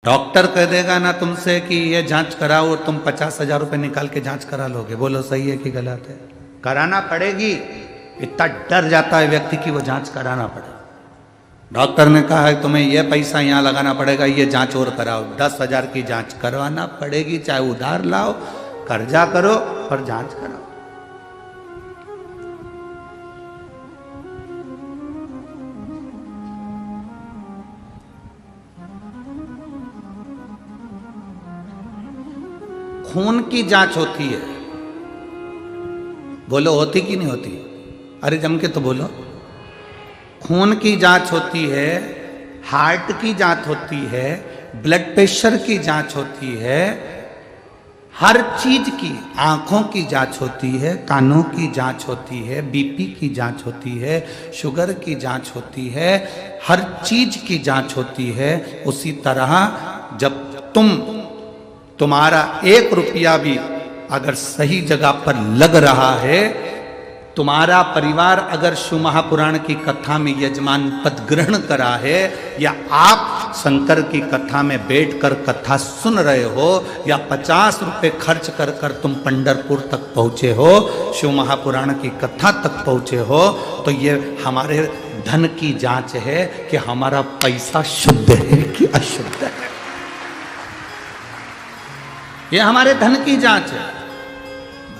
Doctor कह देगा ना तुमसे कि ये जांच कराओ, तुम 50,000 रुपये निकाल के जांच करा लोगे। बोलो सही है कि गलत है? कराना पड़ेगी। इतना डर जाता है व्यक्ति की वो जांच कराना पड़े। डॉक्टर ने कहा है तुम्हें ये पैसा यहाँ लगाना पड़ेगा, ये जांच और कराओ, 10,000 की जांच करवाना पड़ेगी, चाहे उधार लाओ, कर्जा करो, पर जांच कराओ। खून की जांच होती है, बोलो होती कि नहीं होती? अरे जम के तो बोलो। खून की जांच होती है, हार्ट की जांच होती है, ब्लड प्रेशर की जांच होती है, हर चीज की, आंखों की जांच होती है, कानों की जांच होती है, बीपी की जांच होती है, शुगर की जांच होती है, हर चीज की जांच होती है। उसी तरह जब तुम्हारा 1 रुपया भी अगर सही जगह पर लग रहा है, तुम्हारा परिवार अगर शिव महापुराण की कथा में यजमान पद ग्रहण करा है, या आप शंकर की कथा में बैठकर कथा सुन रहे हो, या 50 रुपए खर्च कर कर तुम पंढरपुर तक पहुंचे हो, शिव महापुराण की कथा तक पहुंचे हो, तो ये हमारे धन की जांच है कि हमारा पैसा शुद्ध है कि अशुद्ध है। ये हमारे धन की जांच है।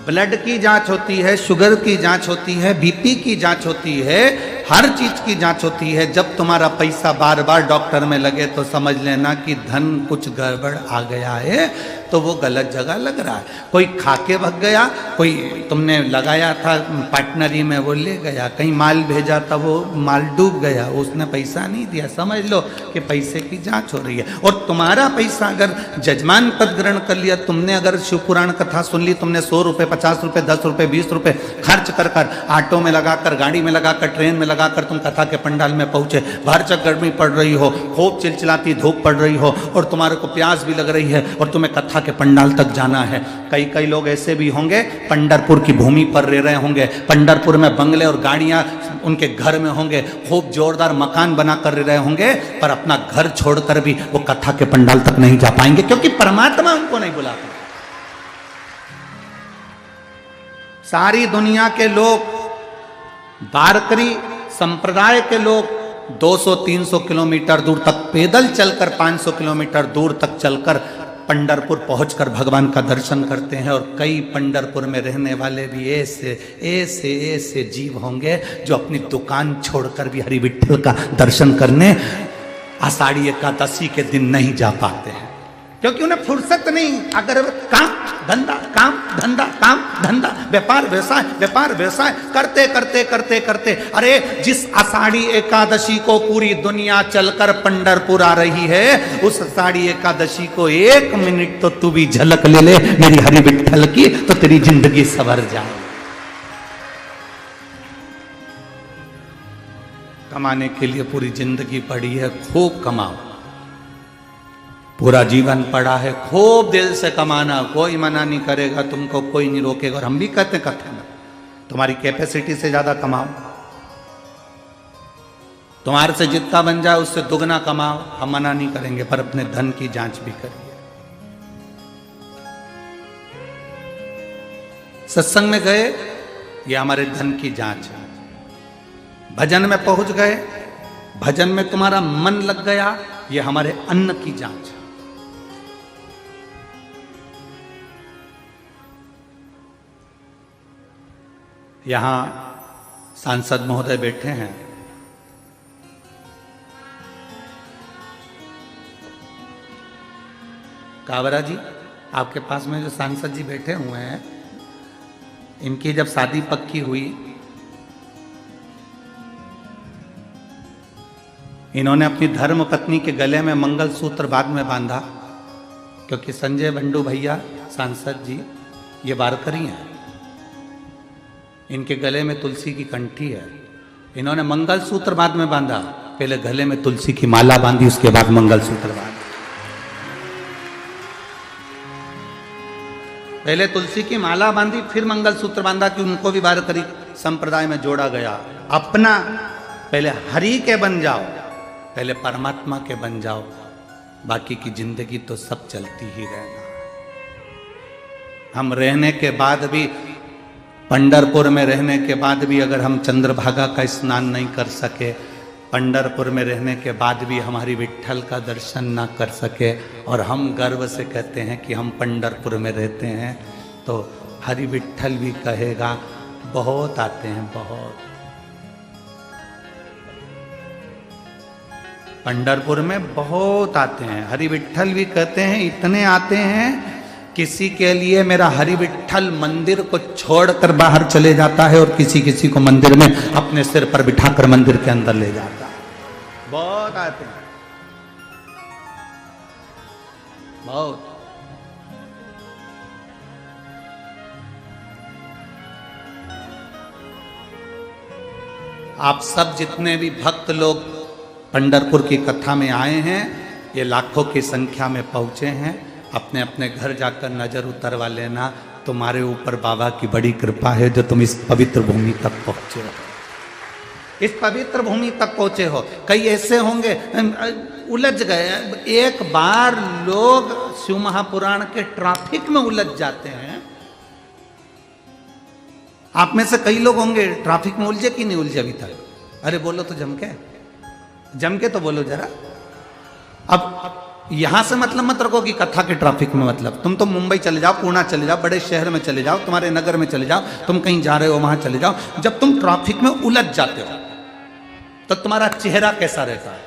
ब्लड की जांच होती है, शुगर की जांच होती है, बीपी की जांच होती है, हर चीज की जांच होती है। जब तुम्हारा पैसा बार बार डॉक्टर में लगे तो समझ लेना कि धन कुछ गड़बड़ आ गया है, तो वो गलत जगह लग रहा है। कोई खाके भग गया, कोई तुमने लगाया था पार्टनरी में वो ले गया, कहीं माल भेजा था वो माल डूब गया, उसने पैसा नहीं दिया, समझ लो कि पैसे की जांच हो रही है। और तुम्हारा पैसा अगर जजमान पद ग्रहण कर लिया, तुमने अगर शिव पुराण कथा सुन ली, तुमने 100 रुपये, 50 रुपये, 10 रुपये, 20 रुपये खर्च कर कर, ऑटो में लगाकर, गाड़ी में लगाकर, ट्रेन में लगाकर तुम कथा के पंडाल में पहुंचे, बाहर चक गर्मी पड़ रही हो, खूब चिलचिलाती धूप पड़ रही हो, और तुम्हारे को प्यास भी लग रही है, और तुम्हें कथा के पंडाल तक जाना है। कई लोग ऐसे भी होंगे पंढरपुर की भूमि पर रह रहे होंगे, पंढरपुर में बंगले और गाड़ियां उनके घर में होंगे, खूब जोरदार मकान बना कर रह रहे होंगे, पर अपना घर छोड़कर भी वो कथा के पंडाल तक नहीं जा पाएंगे, क्योंकि परमात्मा उनको नहीं बुलाता। सारी दुनिया के लोग, वारकरी संप्रदाय के लोग 200-300 किलोमीटर दूर तक पैदल चलकर, 500 किलोमीटर दूर तक चलकर पंढरपुर पहुंचकर भगवान का दर्शन करते हैं। और कई पंढरपुर में रहने वाले भी ऐसे जीव होंगे जो अपनी दुकान छोड़कर भी हरि विठ्ठल का दर्शन करने आषाढ़ी एकादशी के दिन नहीं जा पाते हैं, क्योंकि उन्हें फुर्सत नहीं। अगर काम धंधा, काम धंधा, काम धंधा, व्यापार व्यवसाय, व्यापार व्यवसाय करते करते करते करते, अरे जिस आषाढ़ी एकादशी को पूरी दुनिया चलकर पंढरपुर आ रही है, उस आषाढ़ी एकादशी को 1 मिनट तो तू भी झलक ले ले मेरी हरि विठ्ठल की, तो तेरी जिंदगी संवर जाए। कमाने के लिए पूरी जिंदगी पड़ी है, खूब कमाओ, पूरा जीवन पड़ा है, खूब दिल से कमाना, कोई मना नहीं करेगा तुमको, कोई नहीं रोकेगा। और हम भी कहते हैं तुम्हारी कैपेसिटी से ज्यादा कमाओ, तुम्हारे से जितना बन जाए उससे दुगना कमाओ, हम मना नहीं करेंगे, पर अपने धन की जांच भी करिए। सत्संग में गए, ये हमारे धन की जांच है। भजन में पहुंच गए, भजन में तुम्हारा मन लग गया, ये हमारे अन्न की जांच है। यहां सांसद महोदय बैठे हैं, कावरा जी आपके पास में जो सांसद जी बैठे हुए हैं, इनकी जब शादी पक्की हुई, इन्होंने अपनी धर्म पत्नी के गले में मंगलसूत्र बाद में बांधा, क्योंकि संजय बंडू भैया सांसद जी ये वारकरी हैं, इनके गले में तुलसी की कंठी है। इन्होंने मंगलसूत्र बाद में बांधा, पहले गले में तुलसी की माला बांधी, उसके बाद मंगलसूत्र बांधा। पहले तुलसी की माला बांधी, फिर मंगलसूत्र बांधा कि उनको भी वारकरी संप्रदाय में जोड़ा गया। अपना पहले हरि के बन जाओ, पहले परमात्मा के बन जाओ, बाकी की जिंदगी तो सब चलती ही रहना। हम रहने के बाद भी, पंढरपुर में रहने के बाद भी अगर हम चंद्रभागा का स्नान नहीं कर सके, पंढरपुर में रहने के बाद भी हमारी विट्ठल का दर्शन ना कर सके, और हम गर्व से कहते हैं कि हम पंढरपुर में रहते हैं, तो हरि विट्ठल भी कहेगा बहुत आते हैं, बहुत। पंढरपुर में बहुत आते हैं, हरि विट्ठल भी कहते हैं इतने आते हैं, किसी के लिए मेरा हरि विट्ठल मंदिर को छोड़कर बाहर चले जाता है और किसी किसी को मंदिर में अपने सिर पर बिठाकर मंदिर के अंदर ले जाता है। बहुत आते हैं, बहुत। आप सब जितने भी भक्त लोग पंढरपुर की कथा में आए हैं, ये लाखों की संख्या में पहुंचे हैं, अपने अपने घर जाकर नजर उतरवा लेना। तुम्हारे ऊपर बाबा की बड़ी कृपा है जो तुम इस पवित्र भूमि तक पहुंचे हो, इस पवित्र भूमि तक पहुंचे हो। कई ऐसे होंगे उलझ गए, एक बार लोग शिव महापुराण के ट्रैफिक में उलझ जाते हैं। आप में से कई लोग होंगे ट्रैफिक में उलझे कि नहीं उलझे अभी तक? अरे बोलो तो जम के तो बोलो जरा। अब यहां से मतलब मत रखो कि कथा के ट्रैफिक में मतलब, तुम तो मुंबई चले जाओ, पुणे चले जाओ, बड़े शहर में चले जाओ, तुम्हारे नगर में चले जाओ, तुम कहीं जा रहे हो वहां चले जाओ। जब तुम ट्रैफिक में उलझ जाते हो तो तुम्हारा चेहरा कैसा रहता है?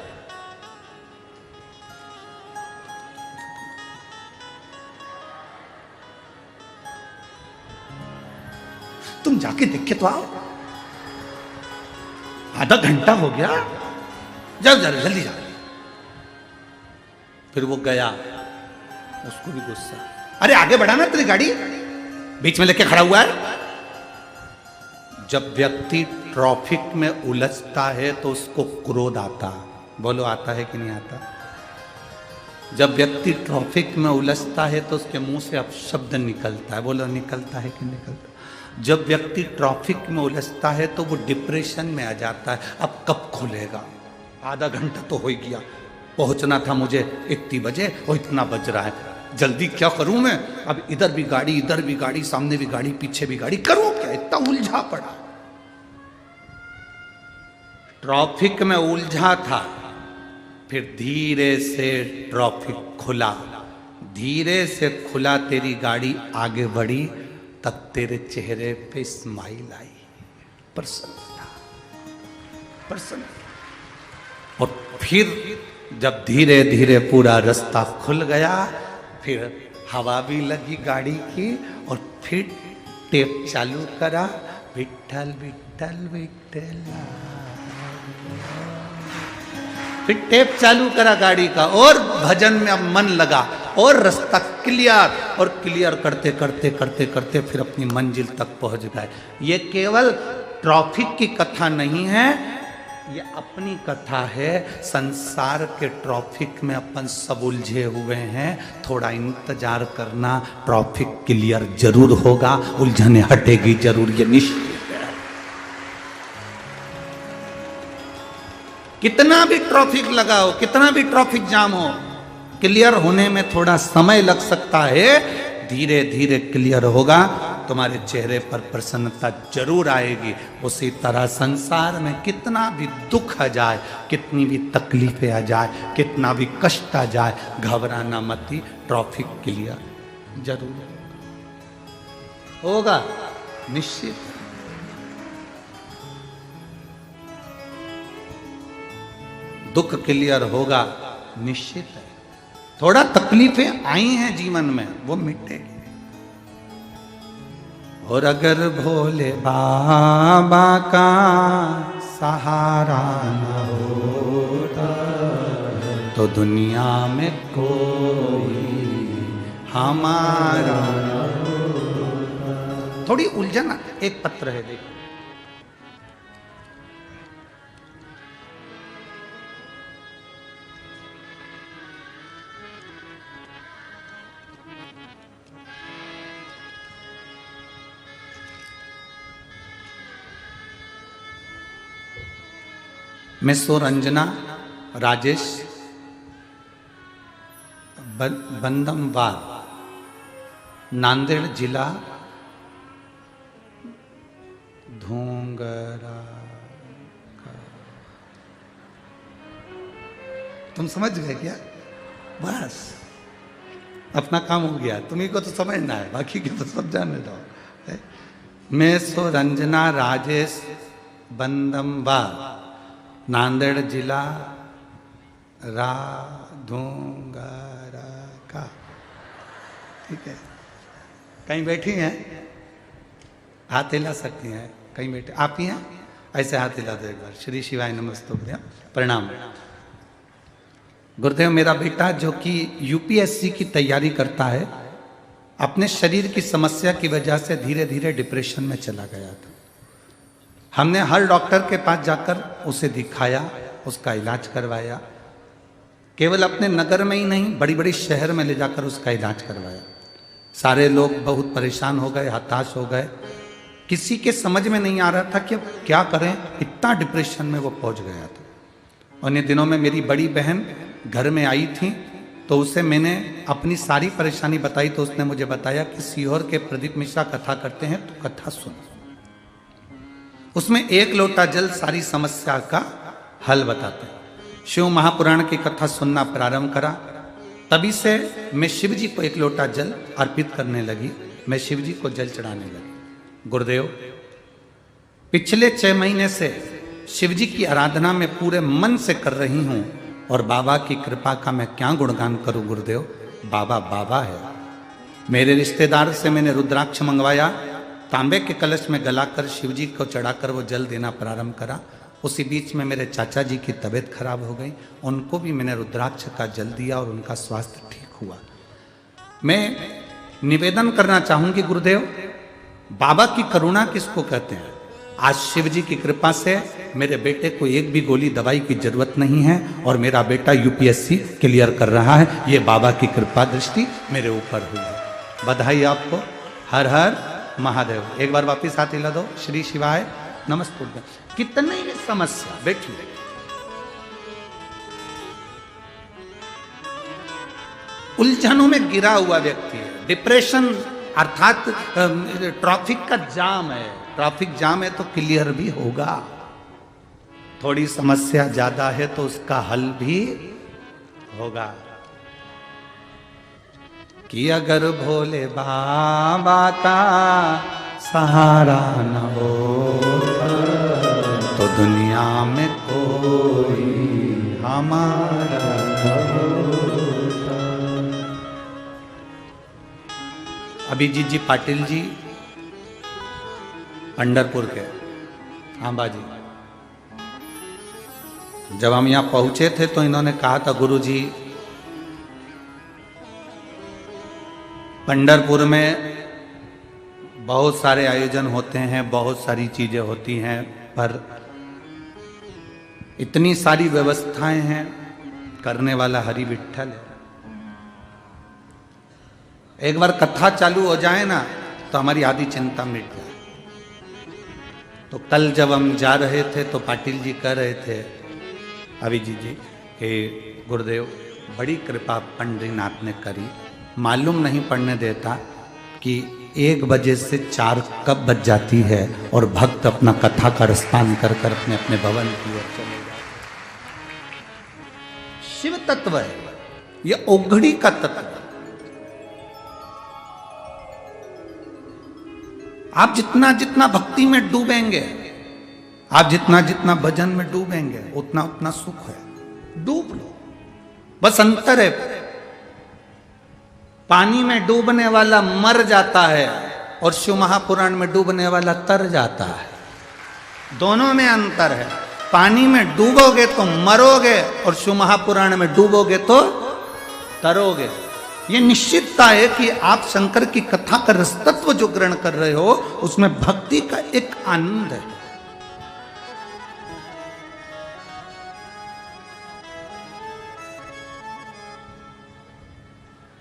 तुम जाके देखे तो आओ, आधा घंटा हो गया, जाओ जरा जल्दी जाओ। फिर वो गया, उसको भी गुस्सा, अरे आगे बढ़ाना, तेरी गाड़ी बीच में लेके खड़ा हुआ है। जब व्यक्ति ट्रैफिक में उलझता है तो उसको क्रोध आता, बोलो आता है कि नहीं आता? जब व्यक्ति ट्रैफिक में उलझता है तो उसके मुंह से अपशब्द निकलता है, बोलो निकलता है कि निकलता? जब व्यक्ति ट्रैफिक में उलझता है तो वो डिप्रेशन में आ जाता है, अब कब खुलेगा, आधा घंटा तो हो ही गया, पहुंचना था मुझे इतनी बजे और इतना बज रहा है, जल्दी क्या करूं मैं, अब इधर भी गाड़ी, इधर भी गाड़ी, सामने भी गाड़ी, पीछे भी गाड़ी, करूं क्या, इतना उलझा पड़ा। ट्रैफिक में उलझा था, फिर धीरे से ट्रैफिक खुला, धीरे से खुला, तेरी गाड़ी आगे बढ़ी, तब तेरे चेहरे पे स्माइल आई, प्रसन्नता, प्रसन्न। और फिर जब धीरे धीरे पूरा रास्ता खुल गया, फिर हवा भी लगी गाड़ी की, और फिर टेप चालू करा, विट्ठल विट्ठल विट्ठल, फिर टेप चालू करा गाड़ी का, और भजन में अब मन लगा, और रास्ता क्लियर, और क्लियर करते करते करते करते फिर अपनी मंजिल तक पहुंच गए। ये केवल ट्रैफिक की कथा नहीं है, ये अपनी कथा है। संसार के ट्रैफिक में अपन सब उलझे हुए हैं, थोड़ा इंतजार करना, ट्रैफिक क्लियर जरूर होगा, उलझने हटेगी जरूर, ये निश्चित है। कितना भी ट्रैफिक लगा हो, कितना भी ट्रैफिक जाम हो, क्लियर होने में थोड़ा समय लग सकता है, धीरे धीरे क्लियर होगा, तुम्हारे चेहरे पर प्रसन्नता जरूर आएगी। उसी तरह संसार में कितना भी दुख आ जाए, कितनी भी तकलीफें आ जाए, कितना भी कष्ट आ जाए, घबराना मत, ट्रैफिक क्लियर जरूर होगा, निश्चित। दुख क्लियर होगा, निश्चित है। थोड़ा तकलीफें आई हैं जीवन में, वो मिटेगी। और अगर भोले बाबा का सहारा न होता तो दुनिया में कोई हमारा न होता। थोड़ी उलझन, एक पत्र है देखो, मिसो रंजना राजेश बंदमवार, नांदेड़ जिला, धोंगरा। तुम समझ गए क्या? बस अपना काम हो गया। तुम्ही को तो समझना है, बाकी के तो सब जाने दो। मैं सो रंजना राजेश बंदमवार, नांदेड़ जिला, राधोंगरा का। ठीक है, कहीं बैठी हैं, हाथ हिला सकती हैं, कहीं बैठे आप ही हैं, ऐसे हाथ हिला दो एक बार। श्री शिवाय नमस्तुभ्यं, प्रणाम। गुरुदेव, मेरा बेटा जो कि यूपीएससी की तैयारी करता है, अपने शरीर की समस्या की वजह से धीरे धीरे डिप्रेशन में चला गया था। हमने हर डॉक्टर के पास जाकर उसे दिखाया, उसका इलाज करवाया। केवल अपने नगर में ही नहीं, बड़ी बड़ी शहर में ले जाकर उसका इलाज करवाया। सारे लोग बहुत परेशान हो गए, हताश हो गए। किसी के समझ में नहीं आ रहा था कि अब क्या करें, इतना डिप्रेशन में वो पहुंच गया था। उन्हीं दिनों में मेरी बड़ी बहन घर में आई थी, तो उसे मैंने अपनी सारी परेशानी बताई। तो उसने मुझे बताया कि सीहोर के प्रदीप मिश्रा कथा करते हैं, तो कथा सुन। उसमें एक लोटा जल सारी समस्या का हल बताते हैं। शिव महापुराण की कथा सुनना प्रारंभ करा, तभी से मैं शिव जी को एक लोटा जल अर्पित करने लगी, मैं शिव जी को जल चढ़ाने लगी। गुरुदेव, पिछले 6 महीने से शिव जी की आराधना में पूरे मन से कर रही हूं, और बाबा की कृपा का मैं क्या गुणगान करूं। गुरुदेव, बाबा बाबा है। मेरे रिश्तेदार से मैंने रुद्राक्ष मंगवाया, तांबे के कलश में गलाकर शिव जी को चढ़ाकर वो जल देना प्रारंभ करा। उसी बीच में मेरे चाचा जी की तबीयत खराब हो गई, उनको भी मैंने रुद्राक्ष का जल दिया और उनका स्वास्थ्य ठीक हुआ। मैं निवेदन करना चाहूंगी गुरुदेव, बाबा की करुणा किसको कहते हैं? आज शिव जी की कृपा से मेरे बेटे को एक भी गोली दवाई की जरूरत नहीं है, और मेरा बेटा यूपीएससी क्लियर कर रहा है। ये बाबा की कृपा दृष्टि मेरे ऊपर हुई है। बधाई आपको। हर हर महादेव। एक बार वापिस हाथ हिला दो। श्री शिवाय नमस्तुभ्यं। कितनी भी समस्या, बैठिए, उलझनों में गिरा हुआ व्यक्ति है, डिप्रेशन अर्थात ट्रैफिक का जाम है, ट्रैफिक जाम है तो क्लियर भी होगा। थोड़ी समस्या ज्यादा है तो उसका हल भी होगा। कि अगर भोले बाबा का सहारा न हो तो दुनिया में कोई हमारा न होता। अभिजीत जी पाटिल जी, पंढरपुर के आंबाजी, जब हम यहाँ पहुंचे थे तो इन्होंने कहा था, गुरु जी पंढरपुर में बहुत सारे आयोजन होते हैं, बहुत सारी चीजें होती हैं, पर इतनी सारी व्यवस्थाएं हैं, करने वाला हरि विठ्ठल है। एक बार कथा चालू हो जाए ना तो हमारी आधी चिंता मिट जाए। तो कल जब हम जा रहे थे तो पाटिल जी कह रहे थे अभिजीत जी कि गुरुदेव बड़ी कृपा पंडरीनाथ ने करी, मालूम नहीं पड़ने देता कि 1 बजे से 4 कब बज जाती है, और भक्त अपना कथा का रसपान कर कर अपने अपने भवन की ओर चले जाते। शिव तत्व है ये, ओघड़ी का तत्व। आप जितना जितना भक्ति में डूबेंगे, आप जितना जितना भजन में डूबेंगे, उतना उतना सुख है। डूब लो, बस अंतर है, पानी में डूबने वाला मर जाता है और शिव महापुराण में डूबने वाला तर जाता है। दोनों में अंतर है। पानी में डूबोगे तो मरोगे, और शिव महापुराण में डूबोगे तो तरोगे। ये निश्चितता है कि आप शंकर की कथा का रसतत्व जो ग्रहण कर रहे हो, उसमें भक्ति का एक आनंद है।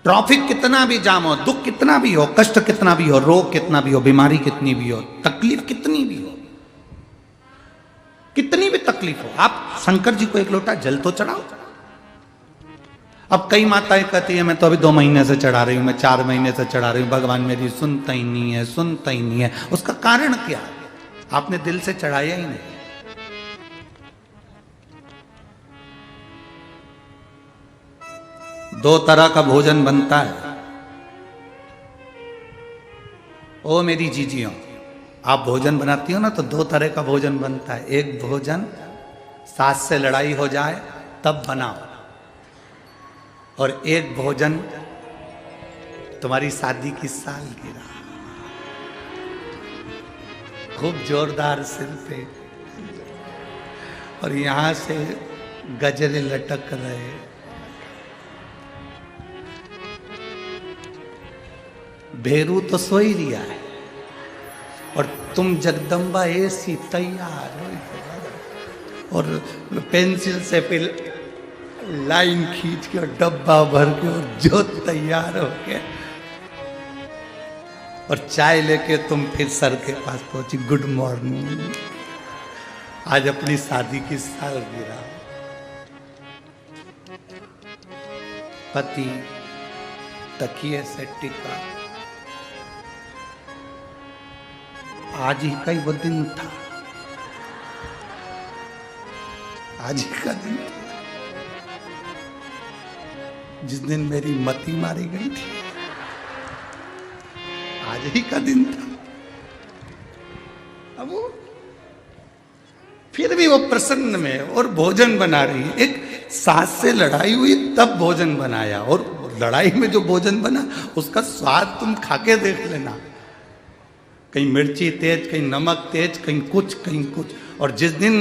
ट्रैफिक कितना भी जाम हो, दुख कितना भी हो, कष्ट कितना भी हो, रोग कितना भी हो, बीमारी कितनी भी हो, तकलीफ कितनी भी हो, कितनी भी तकलीफ हो, आप शंकर जी को एक लोटा जल तो चढ़ाओ। अब कई माताएं कहती है मैं तो अभी 2 महीने से चढ़ा रही हूं, मैं 4 महीने से चढ़ा रही हूं, भगवान मेरी सुनता ही नहीं है, सुनता ही नहीं है। उसका कारण क्या? आपने दिल से चढ़ाया ही नहीं। दो तरह का भोजन बनता है। ओ मेरी जीजियों, आप भोजन बनाती हो ना तो 2 तरह का भोजन बनता है। एक भोजन सास से लड़ाई हो जाए तब बनाओ, और एक भोजन तुम्हारी शादी की सालगिरह, खूब जोरदार सिर पे और यहां से गजरे लटक रहे, भेरू तो सो ही रिया है और तुम जगदम्बा ऐसी तैयार हो और पेंसिल से फिर लाइन खींच के और डब्बा भर के और जो तैयार हो के और चाय लेके तुम फिर सर के पास पहुंची, गुड मॉर्निंग, आज अपनी शादी की सालगिरह। पति तकिए से टिका, आज ही का ही वो दिन था, आज ही का दिन था जिस दिन मेरी मती मारी गई थी, आज ही का दिन था। अब वो फिर भी वो प्रसन्न में और भोजन बना रही है। एक सास से लड़ाई हुई तब भोजन बनाया, और लड़ाई में जो भोजन बना उसका स्वाद तुम खाके देख लेना, कहीं मिर्ची तेज, कहीं नमक तेज, कहीं कुछ कहीं कुछ। और जिस दिन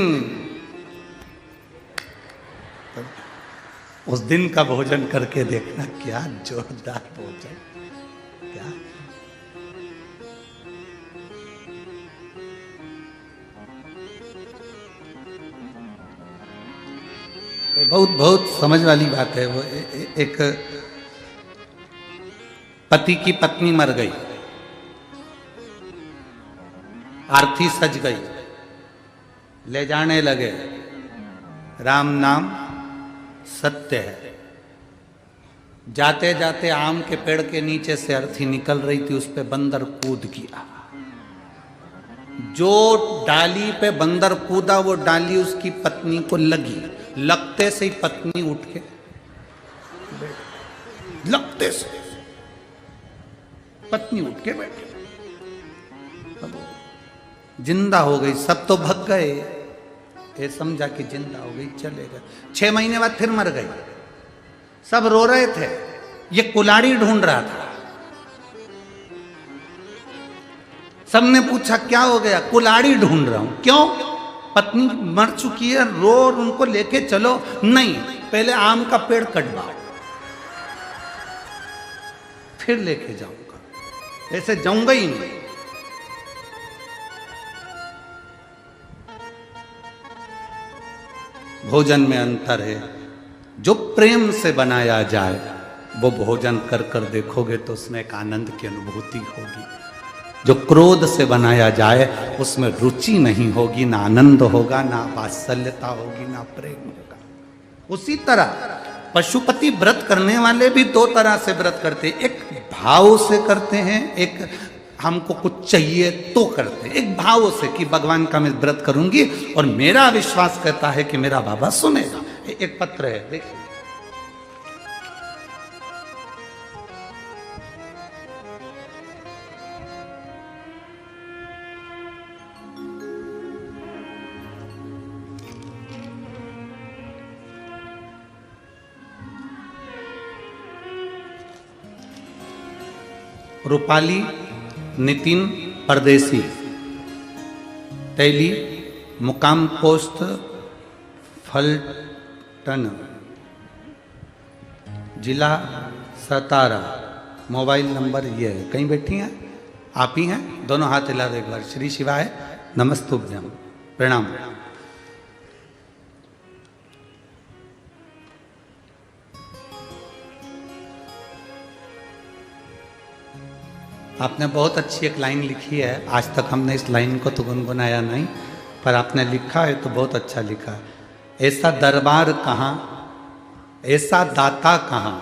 उस दिन का भोजन करके देखना, क्या जोरदार भोजन, क्या बहुत बहुत समझ वाली बात है। वो एक पति की पत्नी मर गई, आरती सज गई, ले जाने लगे, राम नाम सत्य है। जाते जाते आम के पेड़ के नीचे से अर्थी निकल रही थी, उस पे बंदर कूद गया। जो डाली पे बंदर कूदा वो डाली उसकी पत्नी को लगी, लगते से ही पत्नी उठ के, लगते से पत्नी उठ के बैठी, जिंदा हो गई। सब तो भग गए, ये समझा कि जिंदा हो गई, चले गए। 6 महीने बाद फिर मर गई, सब रो रहे थे, ये कुल्हाड़ी ढूंढ रहा था। सबने पूछा क्या हो गया? कुल्हाड़ी ढूंढ रहा हूं। क्यों? पत्नी मर चुकी है, रो और उनको लेके चलो। नहीं, पहले आम का पेड़ कटवाओ, फिर लेके जाऊंगा, ऐसे जाऊंगा ही नहीं। भोजन में अंतर है। जो प्रेम से बनाया जाए वो भोजन कर कर देखोगे तो उसमें एक आनंद की अनुभूति होगी। जो क्रोध से बनाया जाए उसमें रुचि नहीं होगी, ना आनंद होगा, ना वात्सल्यता होगी, ना प्रेम होगा। उसी तरह पशुपति व्रत करने वाले भी 2 तरह से व्रत करते हैं। एक भाव से करते हैं, एक हमको कुछ चाहिए तो करते हैं। एक भाव से कि भगवान का मैं व्रत करूंगी और मेरा विश्वास कहता है कि मेरा बाबा सुनेगा। एक पत्र है, देखिए, रूपाली नितिन परदेसी, तैली, मुकाम पोस्ट फलटन, जिला सतारा। मोबाइल नंबर ये है। कहीं बैठी हैं? आप ही हैं? दोनों हाथ हिला दो एक बार। श्री शिवाय नमस्तुभ्यम, प्रणाम। आपने बहुत अच्छी एक लाइन लिखी है। आज तक हमने इस लाइन को तो गुनगुनाया नहीं, पर आपने लिखा है तो बहुत अच्छा लिखा है। ऐसा दरबार कहाँ ऐसा दाता कहाँ,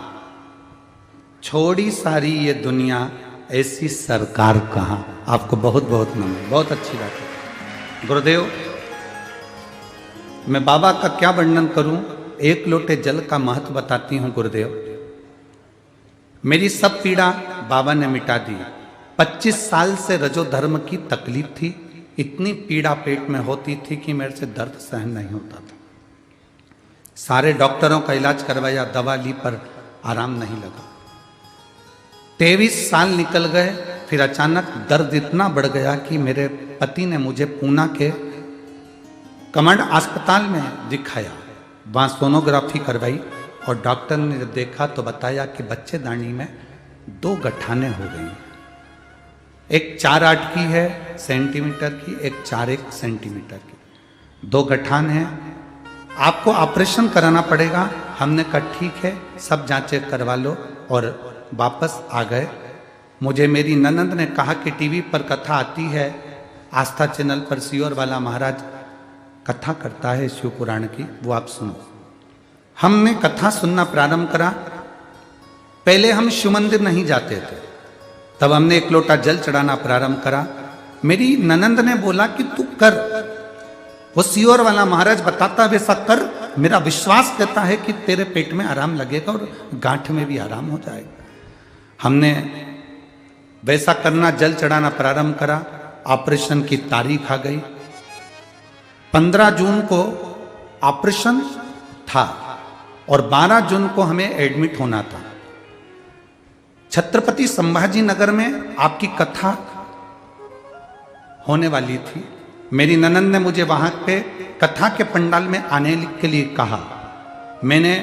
छोड़ी सारी ये दुनिया, ऐसी सरकार कहाँ। आपको बहुत बहुत नमन, बहुत अच्छी बात है गुरुदेव। मैं बाबा का क्या वर्णन करूं, एक लोटे जल का महत्व बताती हूं गुरुदेव। मेरी सब पीड़ा बाबा ने मिटा दी। 25 साल से रजो धर्म की तकलीफ थी, इतनी पीड़ा पेट में होती थी कि मेरे से दर्द सहन नहीं होता था। सारे डॉक्टरों का इलाज करवाया, दवा ली पर आराम नहीं लगा। 23 साल निकल गए, फिर अचानक दर्द इतना बढ़ गया कि मेरे पति ने मुझे पूना के कमांड अस्पताल में दिखाया। वहाँ सोनोग्राफी करवाई और डॉक्टर ने जब देखा तो बताया कि बच्चेदानी में 2 गठाने हो गई। एक 4-8 की है सेंटीमीटर की, एक 4-1 सेंटीमीटर की, 2 गठान है। आपको ऑपरेशन कराना पड़ेगा। हमने कहा ठीक है, सब जांचें करवा लो और वापस आ गए। मुझे मेरी ननंद ने कहा कि टीवी पर कथा आती है, आस्था चैनल पर सियोर वाला महाराज कथा करता है शिव पुराण की, वो आप सुनो। हमने कथा सुनना प्रारंभ करा। पहले हम शिव मंदिर नहीं जाते थे, तब हमने 1 लोटा जल चढ़ाना प्रारंभ करा। मेरी ननंद ने बोला कि तू कर, वो सियोर वाला महाराज बताता है वैसा कर, मेरा विश्वास कहता है कि तेरे पेट में आराम लगेगा और गांठ में भी आराम हो जाएगा। हमने वैसा करना, जल चढ़ाना प्रारंभ करा। ऑपरेशन की तारीख आ गई। 15 जून को ऑपरेशन था और 12 जून को हमें एडमिट होना था। छत्रपति संभाजी नगर में आपकी कथा होने वाली थी। मेरी ननंद ने मुझे वहां पे कथा के पंडाल में आने के लिए कहा। मैंने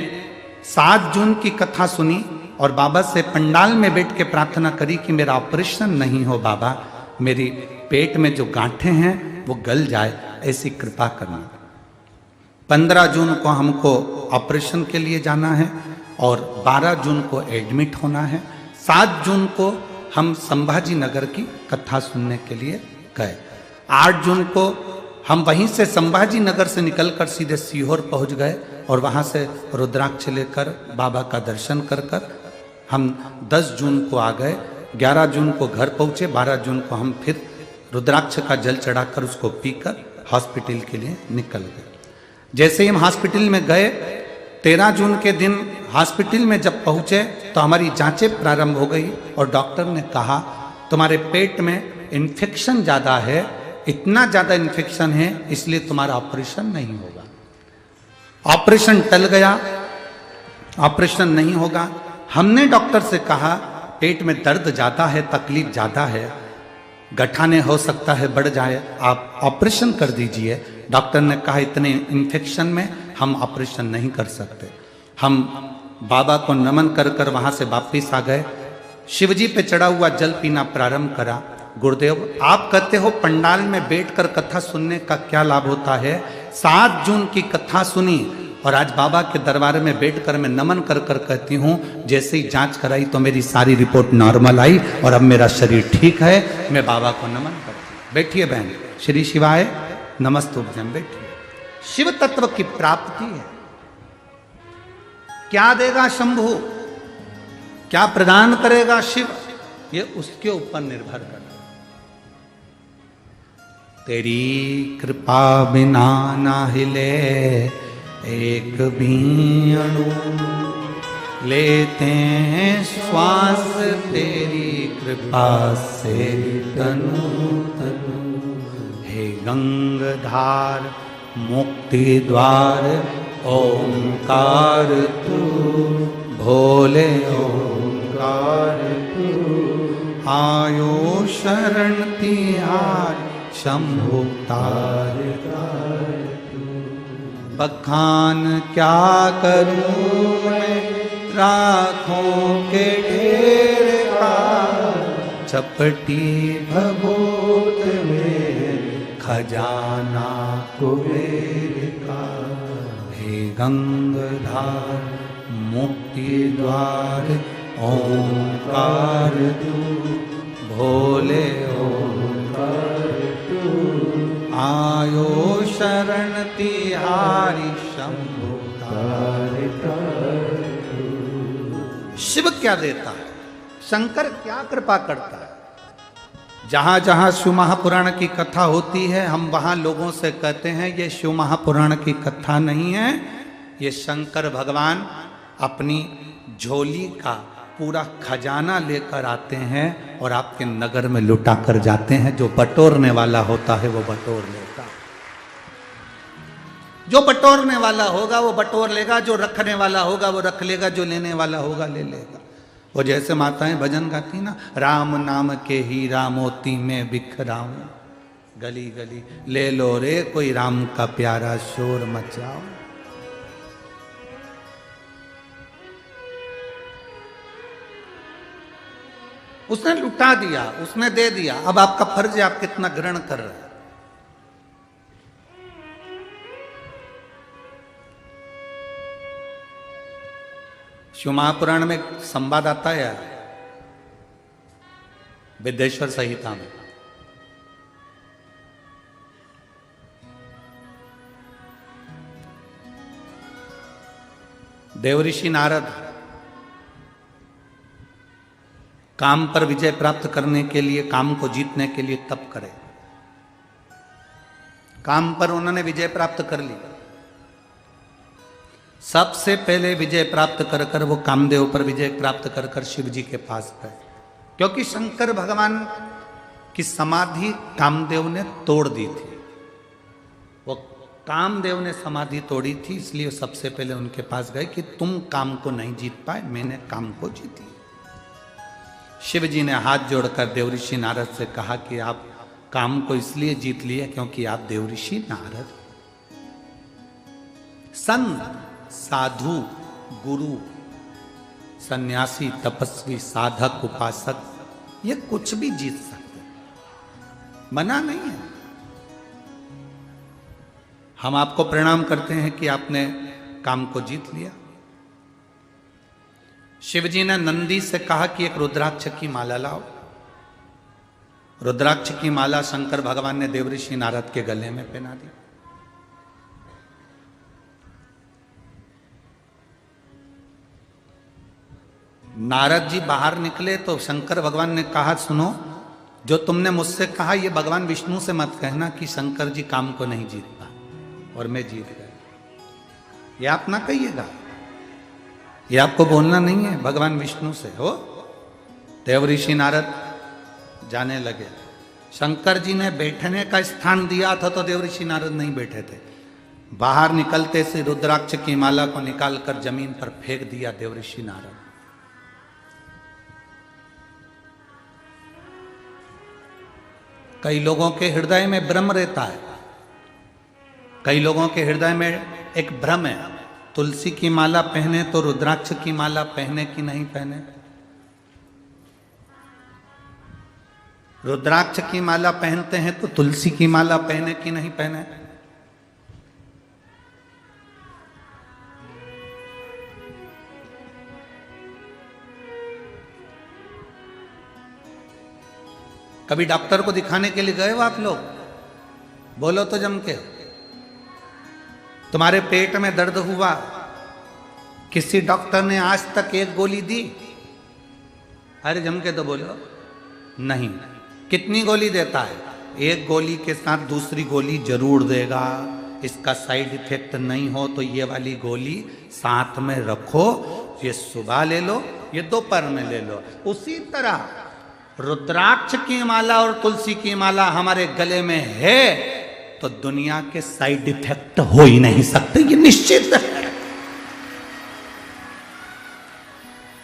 7 जून की कथा सुनी और बाबा से पंडाल में बैठ के प्रार्थना करी कि मेरा ऑपरेशन नहीं हो बाबा, मेरी पेट में जो गांठें हैं वो गल जाए, ऐसी कृपा करना। 15 जून को हमको ऑपरेशन के लिए जाना है और 12 जून को एडमिट होना है। 7 जून को हम संभाजी नगर की कथा सुनने के लिए गए। 8 जून को हम वहीं से संभाजी नगर से निकलकर सीधे सीहोर पहुंच गए और वहां से रुद्राक्ष लेकर बाबा का दर्शन कर कर हम 10 जून को आ गए। 11 जून को घर पहुंचे। 12 जून को हम फिर रुद्राक्ष का जल चढ़ाकर उसको पीकर हॉस्पिटल के लिए निकल गए। जैसे ही हम हॉस्पिटल में गए, 13 जून के दिन हॉस्पिटल में जब पहुंचे तो हमारी जांचें प्रारंभ हो गई और डॉक्टर ने कहा तुम्हारे पेट में इन्फेक्शन ज़्यादा है, इतना ज़्यादा इन्फेक्शन है इसलिए तुम्हारा ऑपरेशन नहीं होगा। ऑपरेशन टल गया, ऑपरेशन नहीं होगा। हमने डॉक्टर से कहा पेट में दर्द ज़्यादा है, तकलीफ ज़्यादा है, गठाने हो सकता है बढ़ जाए, आप ऑपरेशन कर दीजिए। डॉक्टर ने कहा इतने इन्फेक्शन में हम ऑपरेशन नहीं कर सकते। हम बाबा को नमन कर कर वहाँ से वापस आ गए। शिवजी पे चढ़ा हुआ जल पीना प्रारंभ करा। गुरुदेव आप कहते हो पंडाल में बैठकर कथा सुनने का क्या लाभ होता है। 7 जून की कथा सुनी और आज बाबा के दरबार में बैठकर मैं नमन कर कर कहती हूँ, जैसे ही जांच कराई तो मेरी सारी रिपोर्ट नॉर्मल आई और अब मेरा शरीर ठीक है। मैं बाबा को नमन करती हूँ। बैठिए बहन, श्री शिवाय नमस्तुभ्यम। बैठिए। शिव तत्व की प्राप्ति है। क्या देगा शंभु, क्या प्रदान करेगा शिव, ये उसके ऊपर निर्भर करता है। तेरी कृपा बिना ना हिले एक भी अणु, लेते हैं श्वास तेरी कृपा से तनु तनु। हे गंगाधार मुक्ति द्वार ओंकार तू, भोले ओंकार तू। आयो शरण तिहार शंभु तार तार तू। बखान क्या करूं मैं राखों के ढेर का, चपटी भभूत में खजाना कुबेर का। हे गंगाधार मुक्ति द्वार ओंकार तू, भोले ओंकार तू। आयो शरण तिहारी शंभु तार तार। क्या देता है, शंकर क्या कृपा करता है। जहां जहां शिव महापुराण की कथा होती है, हम वहां लोगों से कहते हैं ये शिव महापुराण की कथा नहीं है, ये शंकर भगवान अपनी झोली का पूरा खजाना लेकर आते हैं और आपके नगर में लुटा कर जाते हैं। जो बटोरने वाला होता है वो बटोर लेता है, जो बटोरने वाला होगा वो बटोर लेगा, जो रखने वाला होगा वो रख लेगा, जो लेने वाला होगा ले लेगा। वो जैसे माताएं भजन गाती ना, राम नाम के हीरा मोती में बिखराऊं, गली गली ले लो रे कोई राम का प्यारा शोर मचाओ। उसने लुटा दिया, उसने दे दिया, अब आपका फर्ज है आप कितना ग्रहण कर रहे हैं। शिव महापुराण में संवाद आता है विद्येश्वर संहिता में, देवऋषि नारद काम पर विजय प्राप्त करने के लिए, काम को जीतने के लिए तप करे। काम पर उन्होंने विजय प्राप्त कर ली। सबसे पहले विजय प्राप्त कर कर वो कामदेव पर विजय प्राप्त कर कर शिव जी के पास गए, क्योंकि शंकर भगवान की समाधि कामदेव ने तोड़ दी थी। वो कामदेव ने समाधि तोड़ी थी, इसलिए सबसे पहले उनके पास गए कि तुम काम को नहीं जीत पाए, मैंने काम को जीती। शिव जी ने हाथ जोड़कर देवऋषि नारद से कहा कि आप काम को इसलिए जीत लिए क्योंकि आप देवऋषि नारद। संत, साधु, गुरु, सन्यासी, तपस्वी, साधक, उपासक ये कुछ भी जीत सकते, मना नहीं है। हम आपको प्रणाम करते हैं कि आपने काम को जीत लिया। शिवजी ने नंदी से कहा कि एक रुद्राक्ष की माला लाओ। रुद्राक्ष की माला शंकर भगवान ने देवऋषि नारद के गले में पहना दी। नारद जी बाहर निकले तो शंकर भगवान ने कहा, सुनो, जो तुमने मुझसे कहा ये भगवान विष्णु से मत कहना कि शंकर जी काम को नहीं जीतता और मैं जीत गया। ये आप ना कहिएगा, ये आपको बोलना नहीं है, भगवान विष्णु से हो। देवऋषि नारद जाने लगे। शंकर जी ने बैठने का स्थान दिया था तो देवऋषि नारद नहीं बैठे थे। बाहर निकलते से रुद्राक्ष की माला को निकालकर जमीन पर फेंक दिया देवऋषि नारद। कई लोगों के हृदय में भ्रम रहता है, कई लोगों के हृदय में एक भ्रम है, तुलसी की माला पहने तो रुद्राक्ष की माला पहने कि नहीं पहने, रुद्राक्ष की माला पहनते हैं तो तुलसी की माला पहने कि नहीं पहने। कभी डॉक्टर को दिखाने के लिए गए हो आप लोग? बोलो तो जम के। तुम्हारे पेट में दर्द हुआ, किसी डॉक्टर ने आज तक एक गोली दी? अरे जम के तो बोलो। नहीं। कितनी गोली देता है? एक गोली के साथ दूसरी गोली जरूर देगा। इसका साइड इफेक्ट नहीं हो तो ये वाली गोली साथ में रखो, ये सुबह ले लो, ये दोपहर में ले लो। उसी तरह रुद्राक्ष की माला और तुलसी की माला हमारे गले में है तो दुनिया के साइड इफेक्ट हो ही नहीं सकते, ये निश्चित है।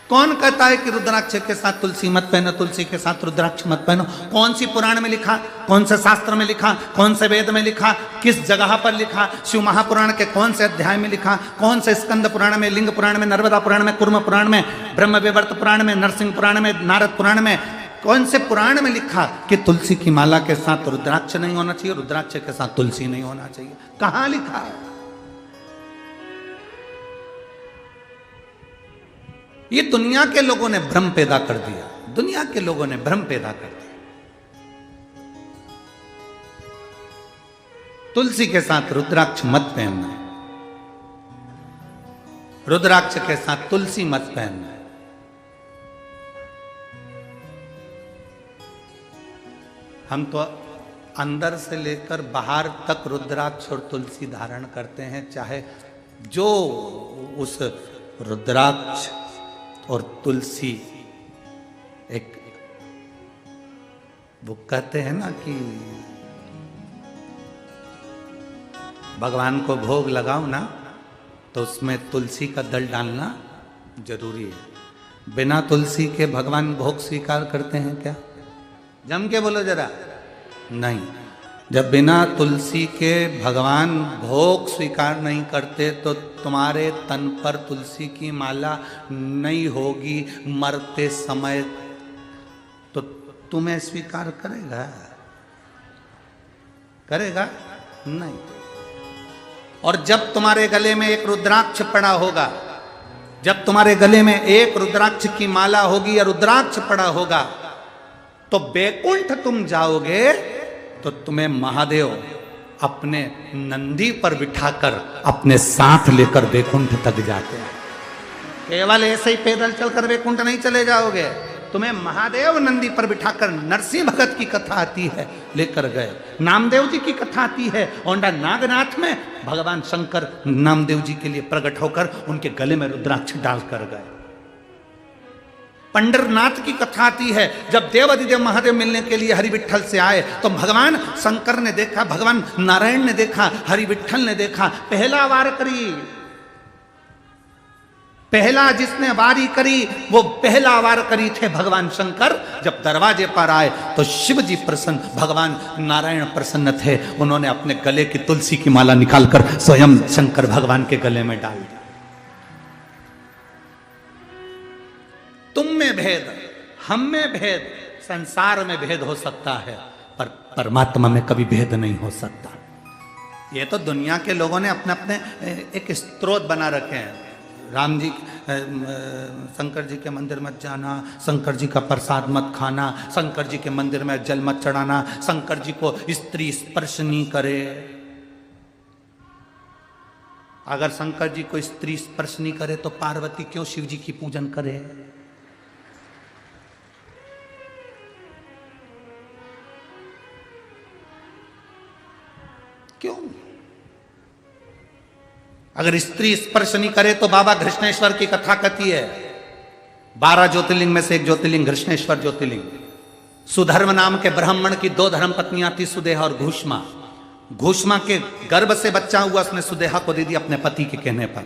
कौन कहता है कि रुद्राक्ष के साथ तुलसी मत पहनो, तुलसी के साथ रुद्राक्ष मत पहनो? कौन सी पुराण में लिखा, कौन से शास्त्र में लिखा, कौन से वेद में लिखा, किस जगह पर लिखा? शिव महापुराण के कौन से अध्याय में लिखा? कौन से स्कंद पुराण में, लिंग पुराण में, नर्मदा पुराण में, कुर्म पुराण में, ब्रह्म विवर्त पुराण में, नरसिंह पुराण में, नारद पुराण में, कौन से पुराण में लिखा कि तुलसी की माला के साथ रुद्राक्ष नहीं होना चाहिए, रुद्राक्ष के साथ तुलसी नहीं होना चाहिए? कहां लिखा है? ये दुनिया के लोगों ने भ्रम पैदा कर दिया, दुनिया के लोगों ने भ्रम पैदा कर दिया। तुलसी के साथ रुद्राक्ष मत पहनना, रुद्राक्ष के साथ तुलसी मत पहनना। हम तो अंदर से लेकर बाहर तक रुद्राक्ष और तुलसी धारण करते हैं, चाहे जो उस रुद्राक्ष और तुलसी एक, वो कहते हैं ना कि भगवान को भोग लगाओ ना तो उसमें तुलसी का दल डालना जरूरी है। बिना तुलसी के भगवान भोग स्वीकार करते हैं क्या? जम के बोलो जरा। नहीं, जब बिना तुलसी के भगवान भोग स्वीकार नहीं करते तो तुम्हारे तन पर तुलसी की माला नहीं होगी मरते समय, तो तुम्हें स्वीकार करेगा? करेगा नहीं। और जब तुम्हारे गले में एक रुद्राक्ष पड़ा होगा, जब तुम्हारे गले में एक रुद्राक्ष की माला होगी या रुद्राक्ष पड़ा होगा, तो बैकुंठ तुम जाओगे तो तुम्हें महादेव अपने नंदी पर बिठाकर अपने साथ लेकर बैकुंठ तक जाते हैं। केवल ऐसे ही पैदल चलकर बैकुंठ नहीं चले जाओगे, तुम्हें महादेव नंदी पर बिठाकर, नरसिंह भगत की कथा आती है लेकर गए, नामदेव जी की कथा आती है, औंडा नागनाथ में भगवान शंकर नामदेव जी के लिए प्रकट होकर उनके गले में रुद्राक्ष डालकर गए। पंडरनाथ की कथा आती है, जब देवाधिदेव महादेव मिलने के लिए हरि विठ्ठल से आए तो भगवान शंकर ने देखा, भगवान नारायण ने देखा, हरि विठ्ठल ने देखा, पहला वार करी, पहला जिसने वारी करी वो पहला वार करी थे भगवान शंकर। जब दरवाजे पर आए तो शिव जी प्रसन्न, भगवान नारायण प्रसन्न थे, उन्होंने अपने गले की तुलसी की माला निकालकर स्वयं शंकर भगवान के गले में डाल दी। तुम में भेद, हम में भेद, संसार में भेद हो सकता है, पर परमात्मा में कभी भेद नहीं हो सकता। ये तो दुनिया के लोगों ने अपने अपने एक स्त्रोत बना रखे हैं। राम जी, शंकर जी के मंदिर मत जाना, शंकर जी का प्रसाद मत खाना, शंकर जी के मंदिर में जल मत चढ़ाना, शंकर जी को स्त्री स्पर्श नहीं करे। अगर शंकर जी को स्त्री स्पर्श नहीं करे तो पार्वती क्यों शिव जी की पूजन करे? क्यों? अगर स्त्री स्पर्श नहीं करे तो बाबा घृष्णेश्वर की कथा कहती है, 12 ज्योतिर्लिंग में से एक ज्योतिर्लिंग घृष्णेश्वर ज्योतिर्लिंग। सुधर्म नाम के ब्राह्मण की 2 धर्म पत्नियां थी, सुदेहा और घूष्मा। घूष्मा के गर्भ से बच्चा हुआ, उसने सुदेहा को दे दिया अपने पति के कहने पर।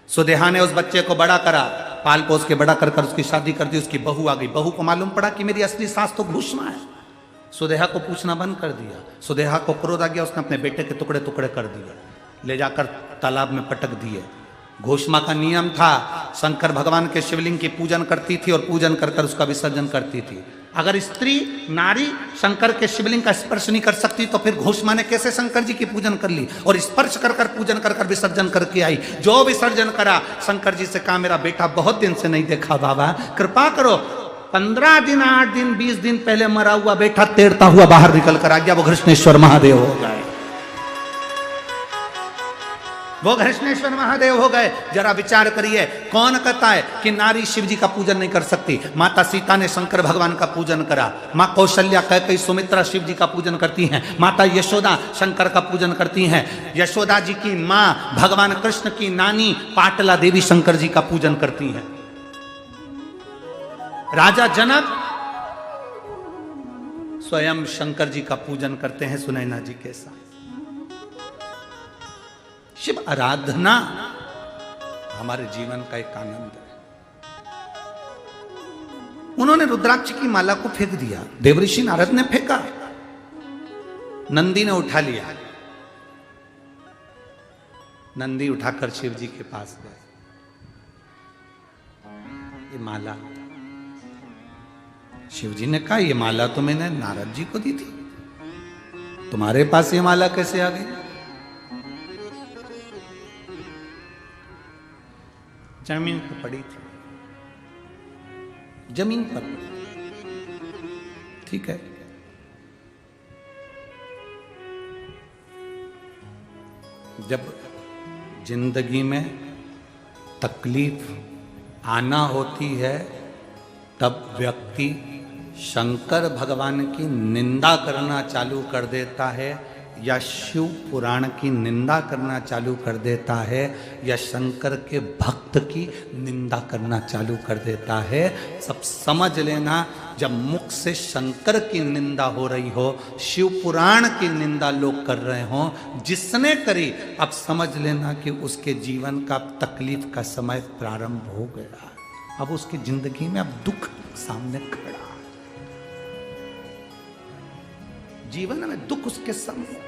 सुदेहा ने उस बच्चे को बड़ा करा, पाल पोस के बड़ा कर उसकी शादी कर दी, उसकी बहू आ गई। बहू को मालूम पड़ा कि मेरी असली सास तो घूष्मा है। सुदेहा को पूछना बंद कर दिया। सुदेहा को क्रोध आ गया, उसने अपने बेटे के टुकड़े टुकड़े कर दिए, ले जाकर तालाब में पटक दिए। घोषमा का नियम था, शंकर भगवान के शिवलिंग की पूजन करती थी और पूजन कर कर उसका विसर्जन करती थी। अगर स्त्री नारी शंकर के शिवलिंग का स्पर्श नहीं कर सकती तो फिर घोषमा ने कैसे शंकर जी की पूजन कर ली और स्पर्श कर कर पूजन कर कर विसर्जन करके आई। जो विसर्जन करा, शंकर जी से कहा मेरा बेटा बहुत दिन से नहीं देखा, बाबा कृपा करो। 15 दिन 8 दिन 20 दिन पहले मरा हुआ बेटा तैरता हुआ बाहर निकल कर आ गया, वो घृष्णेश्वर महादेव हो गए, वो घृष्णेश्वर महादेव हो गए। जरा विचार करिए, कौन कहता है कि नारी शिव जी का पूजन नहीं कर सकती? माता सीता ने शंकर भगवान का पूजन करा, माँ कौशल्या कैकेयी सुमित्रा शिव जी का पूजन करती हैं, माता यशोदा शंकर का पूजन करती हैं, यशोदा जी की माँ भगवान कृष्ण की नानी पाटला देवी शंकर जी का पूजन करती हैं, राजा जनक स्वयं शंकर जी का पूजन करते हैं सुनैना जी के साथ। शिव आराधना हमारे जीवन का एक आनंद है। उन्होंने रुद्राक्ष की माला को फेंक दिया, देवऋषि नारद ने फेंका, नंदी ने उठा लिया। नंदी उठाकर शिव जी के पास गए, ये माला। शिव जी ने कहा ये माला तो मैंने नारद जी को दी थी, तुम्हारे पास ये माला कैसे आ गई? जमीन पर पड़ी थी, जमीन पर पड़ी, ठीक है। जब जिंदगी में तकलीफ आना होती है तब व्यक्ति शंकर भगवान की निंदा करना चालू कर देता है या शिव पुराण की निंदा करना चालू कर देता है या शंकर के भक्त की निंदा करना चालू कर देता है, सब समझ लेना। जब मुख से शंकर की निंदा हो रही हो, शिव पुराण की निंदा लोग कर रहे हो, जिसने करी, अब समझ लेना कि उसके जीवन का तकलीफ का समय प्रारंभ हो गया। अब उसकी जिंदगी में अब दुख सामने खड़ा है, जीवन में दुख उसके सामने।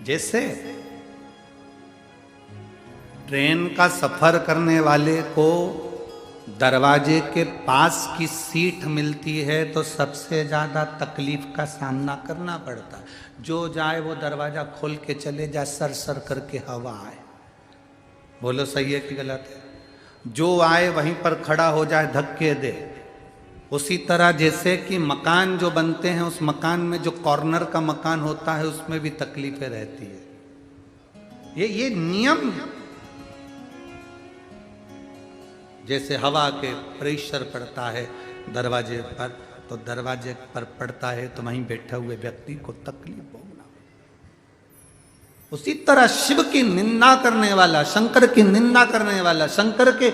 जैसे ट्रेन का सफर करने वाले को दरवाजे के पास की सीट मिलती है तो सबसे ज्यादा तकलीफ का सामना करना पड़ता है। जो जाए वो दरवाजा खोल के चले जाए, सर सर करके हवा आए। बोलो सही है कि गलत है? जो आए वहीं पर खड़ा हो जाए, धक्के दे। उसी तरह जैसे कि मकान जो बनते हैं, उस मकान में जो कॉर्नर का मकान होता है उसमें भी तकलीफें रहती है। ये नियम, जैसे हवा के प्रेशर पड़ता है दरवाजे पर, तो दरवाजे पर पड़ता है तो वहीं बैठे हुए व्यक्ति को तकलीफ भोगना। उसी तरह शिव की निंदा करने वाला, शंकर की निंदा करने वाला, शंकर के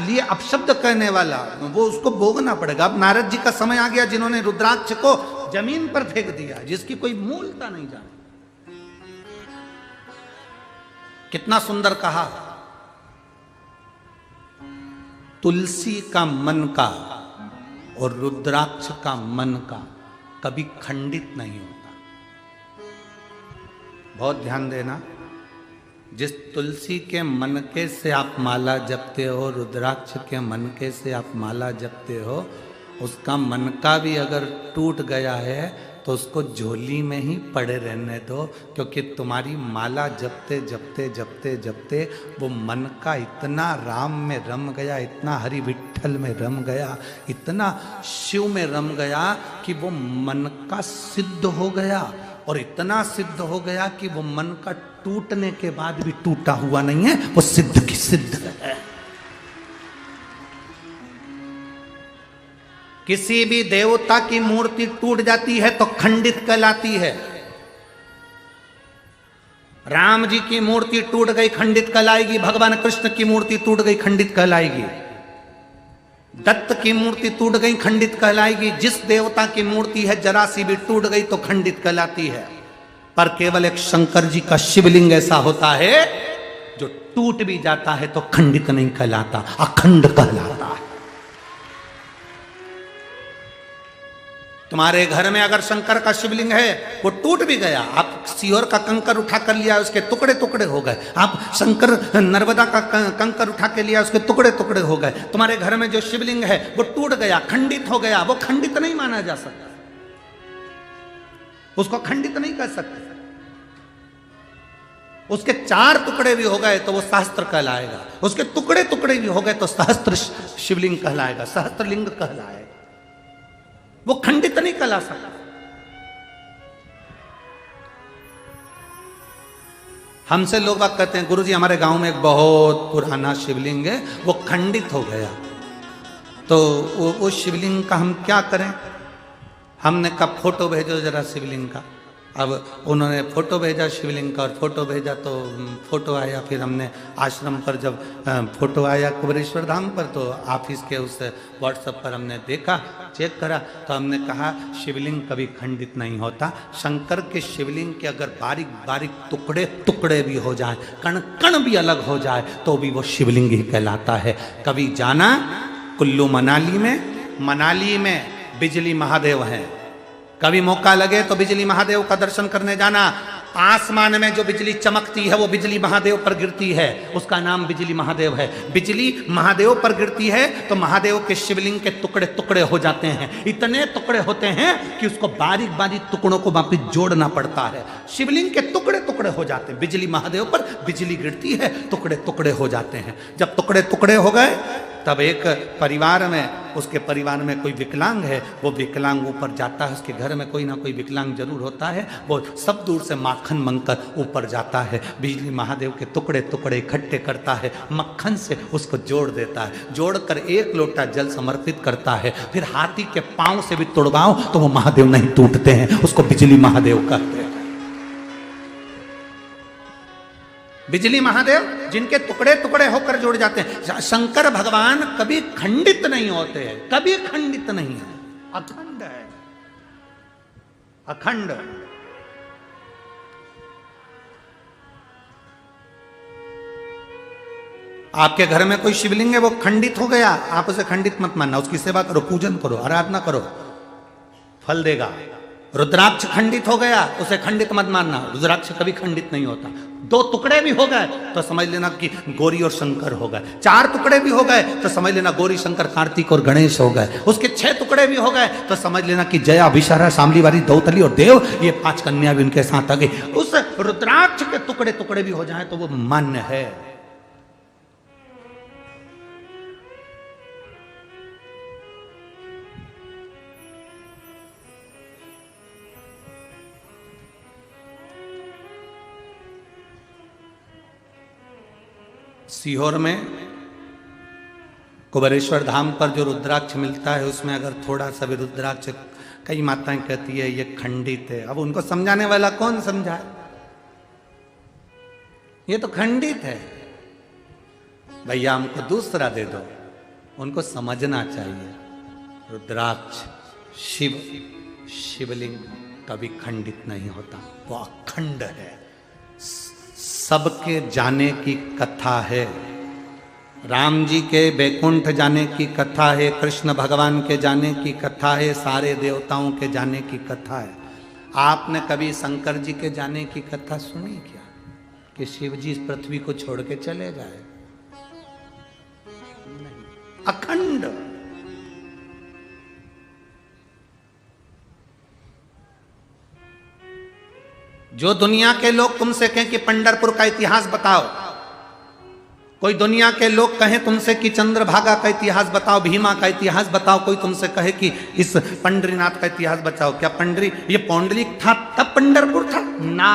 लिए अपशब्द कहने वाला, वो उसको भोगना पड़ेगा। अब नारद जी का समय आ गया जिन्होंने रुद्राक्ष को जमीन पर फेंक दिया, जिसकी कोई मूलता नहीं जाने। कितना सुंदर कहा, तुलसी का मन का और रुद्राक्ष का मन का कभी खंडित नहीं होता। बहुत ध्यान देना, जिस तुलसी के मनके से आप माला जपते हो, रुद्राक्ष के मनके से आप माला जपते हो, उसका मनका भी अगर टूट गया है तो उसको झोली में ही पड़े रहने दो, क्योंकि तुम्हारी माला जपते जपते जपते जपते वो मन का इतना राम में रम गया, इतना हरि विठ्ठल में रम गया, इतना शिव में रम गया कि वो मन का सिद्ध हो गया। और इतना सिद्ध हो गया कि वो मन का टूटने के बाद भी टूटा हुआ नहीं है, वो सिद्ध की सिद्ध है। किसी भी देवता की मूर्ति टूट जाती है तो खंडित कहलाती है। राम जी की मूर्ति टूट गई, खंडित कहलाएगी। भगवान कृष्ण की मूर्ति टूट गई, खंडित कहलाएगी। दत्त की मूर्ति टूट गई, खंडित कहलाएगी। जिस देवता की मूर्ति है जरा सी भी टूट गई तो खंडित कहलाती है। पर केवल एक शंकर जी का शिवलिंग ऐसा होता है जो टूट भी जाता है तो खंडित नहीं कहलाता, अखंड कहलाता है। तुम्हारे घर में अगर शंकर का शिवलिंग है, वो टूट भी गया, आप सीहोर का कंकर उठा कर लिया, उसके टुकड़े टुकड़े हो गए। आप शंकर नर्मदा का कंकर उठा के लिया, उसके टुकड़े टुकड़े हो गए। तुम्हारे घर में जो शिवलिंग है वो टूट गया, खंडित हो गया, वो खंडित नहीं माना जा सकता, उसको खंडित नहीं कर सकते। उसके 4 टुकड़े भी हो गए तो वो सहस्त्र कहलाएगा, उसके टुकड़े टुकड़े भी हो गए तो सहस्त्र शिवलिंग कहलाएगा, सहस्त्रलिंग कहलाएगा, वो खंडित नहीं कहला सकता। हमसे लोग बात कहते हैं, गुरुजी हमारे गांव में एक बहुत पुराना शिवलिंग है, वो खंडित हो गया, तो वो शिवलिंग का हम क्या करें? हमने कहा फोटो भेजो जरा शिवलिंग का। अब उन्होंने फोटो भेजा शिवलिंग का, और फोटो भेजा तो फोटो आया। फिर हमने आश्रम पर जब फोटो आया कुबेरेश्वर धाम पर, तो ऑफिस के उस व्हाट्सएप पर हमने देखा, चेक करा, तो हमने कहा शिवलिंग कभी खंडित नहीं होता। शंकर के शिवलिंग के अगर बारीक बारीक टुकड़े टुकड़े भी हो जाए, कण कण भी अलग हो जाए, तो भी वो शिवलिंग ही कहलाता है। कभी जाना कुल्लू मनाली में बिजली महादेव हैं, कभी मौका लगे तो बिजली महादेव का दर्शन करने जाना। आसमान में जो बिजली चमकती है वो बिजली महादेव पर गिरती है, उसका नाम बिजली महादेव है। बिजली महादेव पर गिरती है तो महादेव के शिवलिंग के टुकड़े टुकड़े हो जाते हैं, इतने टुकड़े होते हैं कि उसको बारीक बारीक टुकड़ों को वापिस जोड़ना पड़ता है। शिवलिंग के टुकड़े टुकड़े हो जाते हैं, बिजली महादेव पर बिजली गिरती है, टुकड़े टुकड़े हो जाते हैं। जब टुकड़े टुकड़े हो गए तब एक परिवार में, उसके परिवार में कोई विकलांग है, वो विकलांग ऊपर जाता है, उसके घर में कोई ना कोई विकलांग जरूर होता है, वो सब दूर से माखन मंगकर ऊपर जाता है, बिजली महादेव के टुकड़े टुकड़े इकट्ठे करता है, मक्खन से उसको जोड़ देता है, जोड़कर एक लोटा जल समर्पित करता है, फिर हाथी के पांव से भी तोड़वाओ तो वो महादेव नहीं टूटते हैं, उसको बिजली महादेव कहते हैं। बिजली महादेव जिनके टुकड़े टुकड़े होकर जुड़ जाते हैं। शंकर भगवान कभी खंडित नहीं होते हैं, कभी खंडित नहीं है, अखंड है, अखंड। आपके घर में कोई शिवलिंग है, वो खंडित हो गया, आप उसे खंडित मत मानना, उसकी सेवा करो, पूजन करो, आराधना करो, फल देगा। रुद्राक्ष खंडित हो गया, उसे खंडित मत मानना, रुद्राक्ष कभी खंडित नहीं होता। 2 टुकड़े भी हो गए तो समझ लेना कि गौरी और शंकर हो गए, 4 टुकड़े भी हो गए तो समझ लेना गौरी शंकर कार्तिक और गणेश हो गए, उसके 6 टुकड़े भी हो गए तो समझ लेना कि जया विशारा शामली वाली दौतली और देव, ये 5 कन्या भी उनके साथ आ गई। उस रुद्राक्ष के टुकड़े टुकड़े भी हो जाए तो वो मान्य है। सीहोर में कुबेरेश्वर धाम पर जो रुद्राक्ष मिलता है, उसमें अगर थोड़ा सा भी रुद्राक्ष, कई माताएं कहती है ये खंडित है। अब उनको समझाने वाला कौन समझाए, ये तो खंडित है, भैया हमको दूसरा दे दो। उनको समझना चाहिए रुद्राक्ष शिवलिंग कभी खंडित नहीं होता, वो अखंड है। सबके जाने की कथा है, राम जी के बैकुंठ जाने की कथा है, कृष्ण भगवान के जाने की कथा है, सारे देवताओं के जाने की कथा है। आपने कभी शंकर जी के जाने की कथा सुनी क्या, कि शिव जी इस पृथ्वी को छोड़ के चले जाए? नहीं, अखंड। जो दुनिया के लोग तुमसे कहें कि पंढरपुर का इतिहास बताओ, कोई दुनिया के लोग कहें तुमसे कि चंद्रभागा का इतिहास बताओ, भीमा का इतिहास बताओ, कोई तुमसे कहे कि इस पंडरीनाथ का इतिहास बताओ, क्या ये पौंडलिक था तब पंढरपुर था? ना।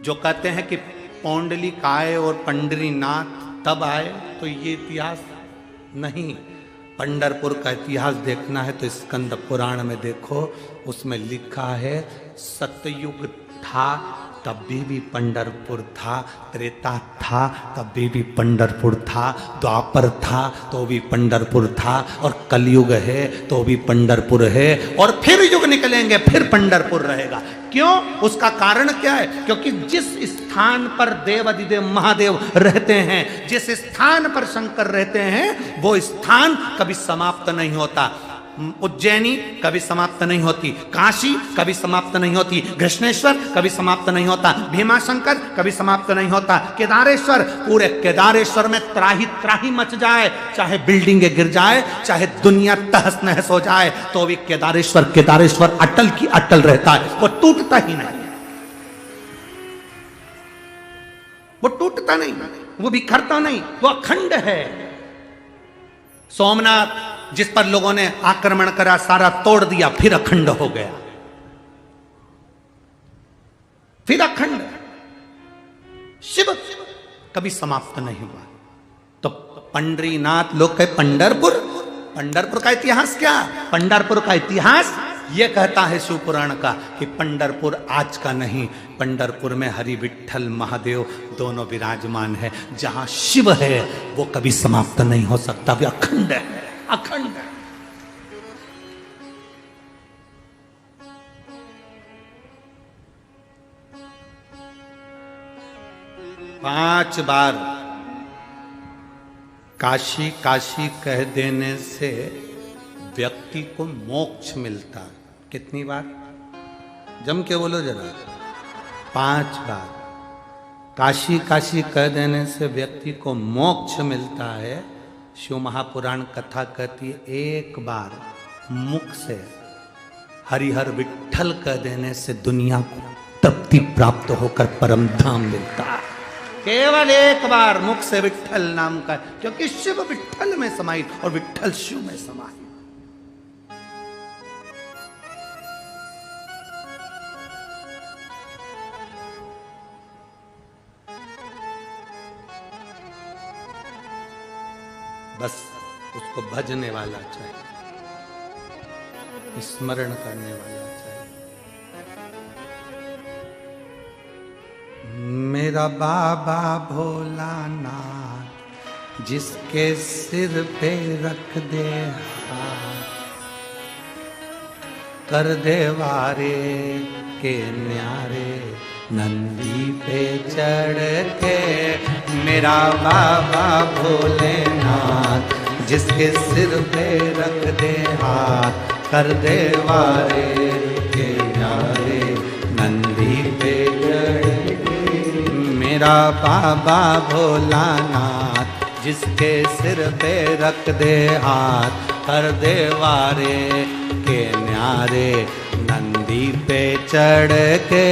जो कहते हैं कि पौंडलिक आए और पंडरीनाथ तब आए, तो ये इतिहास नहीं। पंढरपुर का इतिहास देखना है तो स्कंद पुराण में देखो, उसमें लिखा है सतयुग था तब भी पंढरपुर था, त्रेता था तब भी पंढरपुर था, द्वापर था तो भी पंढरपुर था, और कलयुग है तो भी पंढरपुर है, और फिर युग निकलेंगे फिर पंढरपुर रहेगा। क्यों? उसका कारण क्या है? क्योंकि जिस स्थान पर देवाधिदेव महादेव रहते हैं, जिस स्थान पर शंकर रहते हैं, वो स्थान कभी समाप्त नहीं होता। उज्जैनी कभी समाप्त नहीं होती, काशी कभी समाप्त नहीं होती, कृष्णेश्वर कभी समाप्त नहीं होता, भीमाशंकर कभी समाप्त नहीं होता, केदारेश्वर, पूरे केदारेश्वर में त्राही त्राही मच जाए, चाहे बिल्डिंगें गिर जाए, चाहे दुनिया तहस नहस हो जाए, तो भी केदारेश्वर अटल की अटल रहता है, वो टूटता ही नहीं, वो टूटता नहीं, वो बिखरता नहीं, वो अखंड है। सोमनाथ जिस पर लोगों ने आक्रमण करा, सारा तोड़ दिया, फिर अखंड हो गया, फिर अखंड। शिव कभी समाप्त नहीं हुआ। तो पंडरीनाथ, लोग कहे पंढरपुर का इतिहास क्या? पंढरपुर का इतिहास ये कहता है शिव पुराण का कि पंढरपुर आज का नहीं, पंढरपुर में हरि विठ्ठल महादेव दोनों विराजमान है। जहां शिव है वो कभी समाप्त नहीं हो सकता, भी अखंड है, अखंड। 5 बार काशी काशी कह देने से व्यक्ति को मोक्ष मिलता है। कितनी बार? जम के बोलो जरा। 5 बार काशी काशी कह देने से व्यक्ति को मोक्ष मिलता है। शिव महापुराण कथा कहती है 1 बार मुख से हरिहर विठ्ठल कह देने से दुनिया को तृप्ति प्राप्त होकर परम धाम मिलता है। केवल एक बार मुख से विट्ठल नाम का, क्योंकि शिव विट्ठल में समाहित और विट्ठल शिव में समाहित। बस उसको भजने वाला चाहिए, स्मरण करने वाला चाहिए। मेरा बाबा भोलानाथ जिसके सिर पे रख दे हाथ, कर दे वारे के न्यारे नंदी पे चढ़ के। मेरा बाबा भोलेनाथ जिसके सिर पे रख दे हाथ, कर दे वारे के न्यारे नंदी पे चढ़ के। मेरा बाबा भोलानाथ जिसके सिर पे रख दे हाथ, कर दे वारे के न्यारे नंदी पे चढ़ के।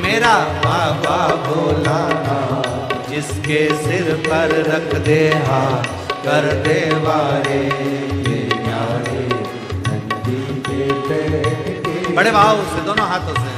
मेरा बाबा भोलानाथ जिसके सिर पर रख दे हाथ, कर दे वारे के न्यारे नंदी पे चढ़ के। बड़े भाव से दोनों हाथों से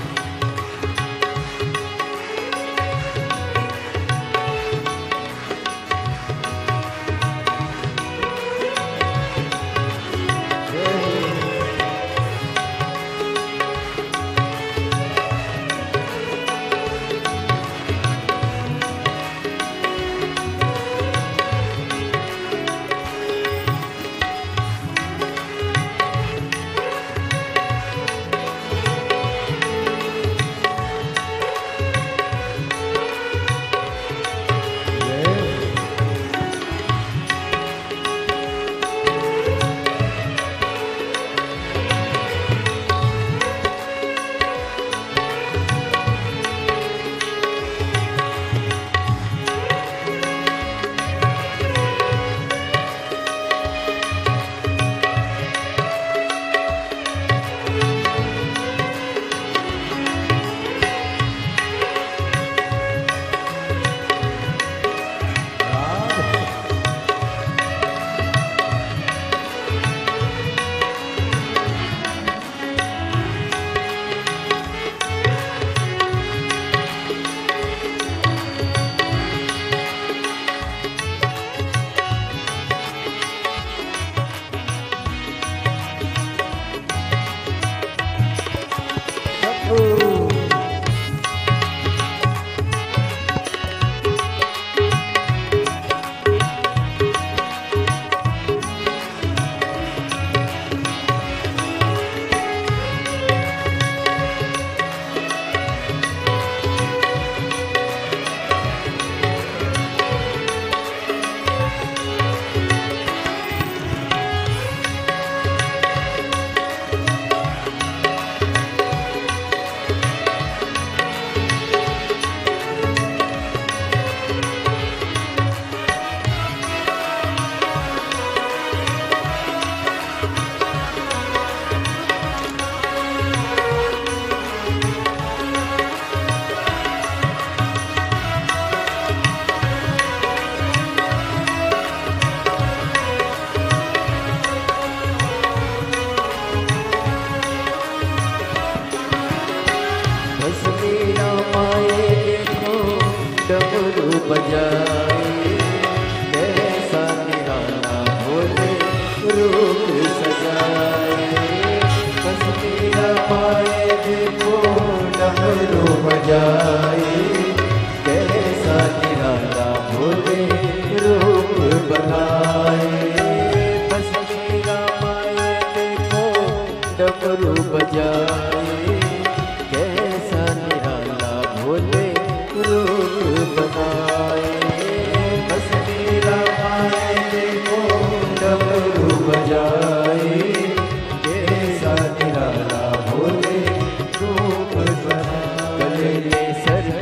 सर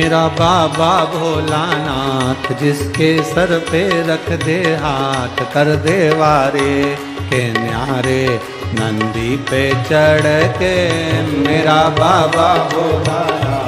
मेरा बाबा भोलानाथ, जिसके सर पे रख दे हाथ, कर दे वारे के न्यारे, नंदी पे चढ़ के मेरा बाबा भोलानाथ।